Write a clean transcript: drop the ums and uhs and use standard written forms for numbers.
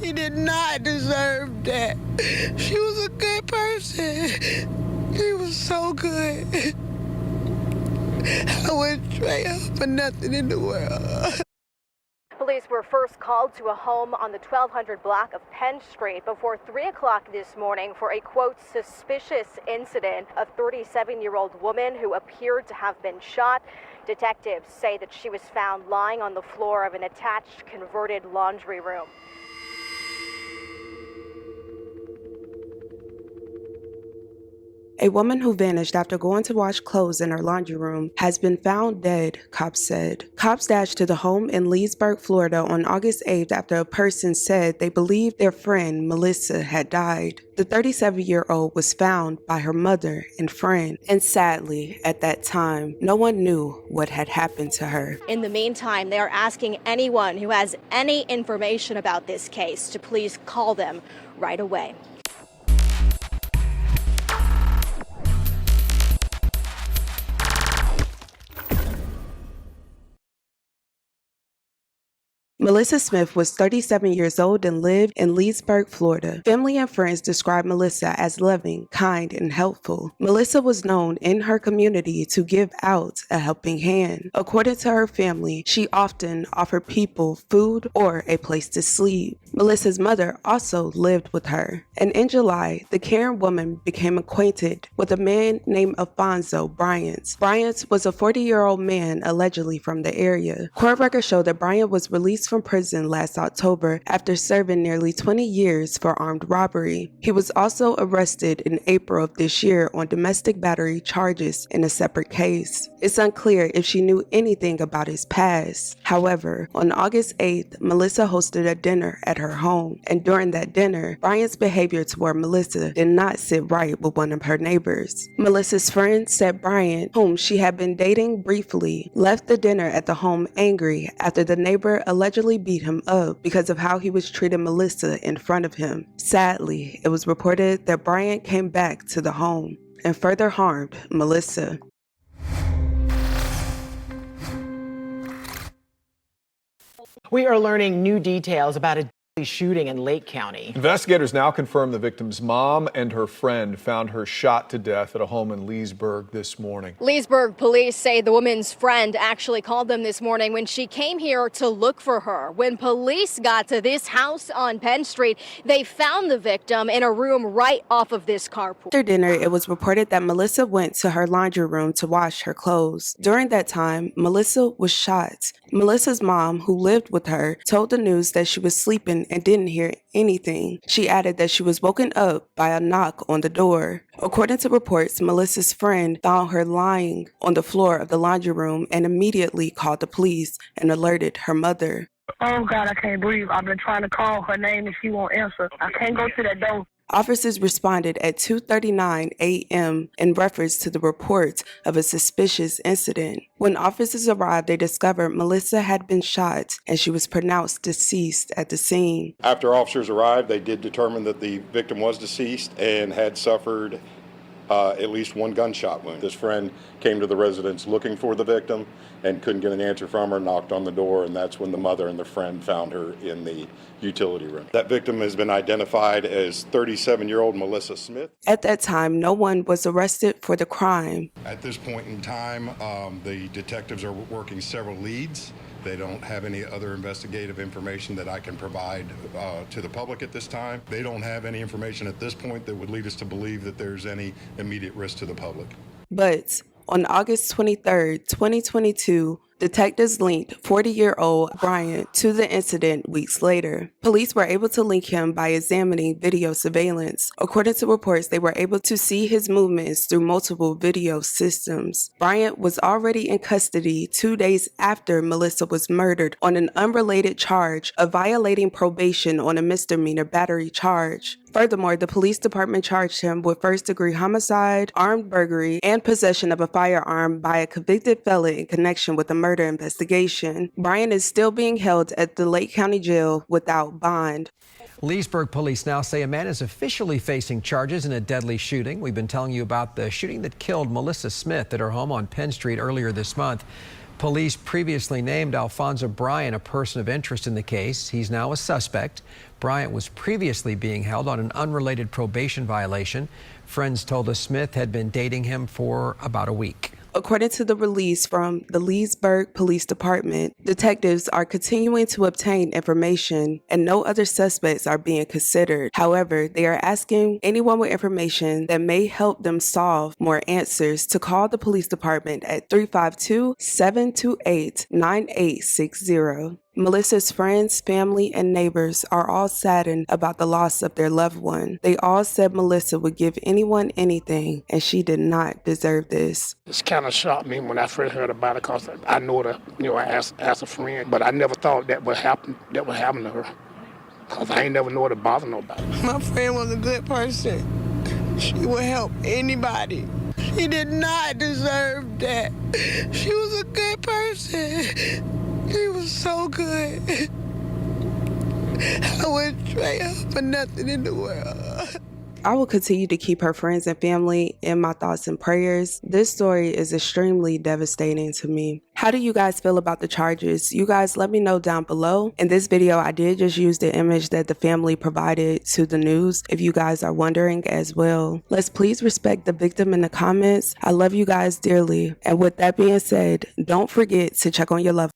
She did not deserve that. She was a good person. She was so good. I wouldn't trade her for nothing in the world. Police were first called to a home on the 1200 block of Penn Street before 3 o'clock this morning for a, quote, suspicious incident. A 37-year-old woman who appeared to have been shot. Detectives say that she was found lying on the floor of an attached converted laundry room. A woman who vanished after going to wash clothes in her laundry room has been found dead, cops said. Cops dashed to the home in Leesburg, Florida on August 8th after a person said they believed their friend Melissa had died. The 37-year-old was found by her mother and friend, and sadly, at that time, no one knew what had happened to her. In the meantime, they are asking anyone who has any information about this case to please call them right away. Melissa Smith was 37 years old and lived in Leesburg, Florida. Family and friends described Melissa as loving, kind, and helpful. Melissa was known in her community to give out a helping hand. According to her family, she often offered people food or a place to sleep. Melissa's mother also lived with her. And in July, the caring woman became acquainted with a man named Alfonso Bryant. Bryant was a 40-year-old man allegedly from the area. Court records show that Bryant was released from prison last October after serving nearly 20 years for armed robbery. He was also arrested in April of this year on domestic battery charges in a separate case. It's unclear if she knew anything about his past. However, on August 8th, Melissa hosted a dinner at her home, and during that dinner, Bryant's behavior toward Melissa did not sit right with one of her neighbors. Melissa's friend said Bryant, whom she had been dating briefly, left the dinner at the home angry after the neighbor allegedly beat him up because of how he was treating Melissa in front of him. Sadly, it was reported that Bryant came back to the home and further harmed Melissa. We are learning new details about a shooting in Lake County. Investigators now confirm the victim's mom and her friend found her shot to death at a home in Leesburg this morning. Leesburg police say the woman's friend actually called them this morning when she came here to look for her. When police got to this house on Penn Street, they found the victim in a room right off of this carpool. After dinner, it was reported that Melissa went to her laundry room to wash her clothes. During that time, Melissa was shot. Melissa's mom, who lived with her, told the news that she was sleeping and didn't hear anything. She added that she was woken up by a knock on the door. According to reports, Melissa's friend found her lying on the floor of the laundry room and immediately called the police and alerted her mother. Oh, God, I can't breathe. I've been trying to call her name and she won't answer. I can't go to that door. Officers responded at 2:39 a.m. in reference to the report of a suspicious incident. When officers arrived, they discovered Melissa had been shot and she was pronounced deceased at the scene. After officers arrived, they did determine that the victim was deceased and had suffered at least one gunshot wound. This friend came to the residence looking for the victim and couldn't get an answer from her, knocked on the door, and that's when the mother and the friend found her in the utility room. That victim has been identified as 37-year-old Melissa Smith. At that time, no one was arrested for the crime. At this point in time, the detectives are working several leads. They don't have any other investigative information that I can provide to the public at this time. They don't have any information at this point that would lead us to believe that there's any immediate risk to the public. But on August 23, 2022, detectives linked 40-year-old Bryant to the incident weeks later. Police were able to link him by examining video surveillance. According to reports, they were able to see his movements through multiple video systems. Bryant was already in custody 2 days after Melissa was murdered on an unrelated charge of violating probation on a misdemeanor battery charge. Furthermore, the police department charged him with first-degree homicide, armed burglary, and possession of a firearm by a convicted felon in connection with a murder investigation. Bryant is still being held at the Lake County Jail without bond. Leesburg police now say a man is officially facing charges in a deadly shooting. We've been telling you about the shooting that killed Melissa Smith at her home on Penn Street earlier this month. Police previously named Alfonso Bryant a person of interest in the case. He's now a suspect. Bryant was previously being held on an unrelated probation violation. Friends told us Smith had been dating him for about a week. According to the release from the Leesburg Police Department, detectives are continuing to obtain information and no other suspects are being considered. However, they are asking anyone with information that may help them solve more answers to call the police department at 352-728-9860. Melissa's friends, family, and neighbors are all saddened about the loss of their loved one. They all said Melissa would give anyone anything, and she did not deserve this. It's kind of shocked me when I first heard about it because I know her, I asked a friend, but I never thought that would happen to her because I ain't never know it to bother nobody. My friend was a good person. She would help anybody. She did not deserve that. She was a good person. She was so good. I wouldn't trade her for nothing in the world. I will continue to keep her friends and family in my thoughts and prayers. This story is extremely devastating to me. How do you guys feel about the charges? You guys let me know down below. In this video, I did just use the image that the family provided to the news, if you guys are wondering as well. Let's please respect the victim in the comments. I love you guys dearly. And with that being said, don't forget to check on your loved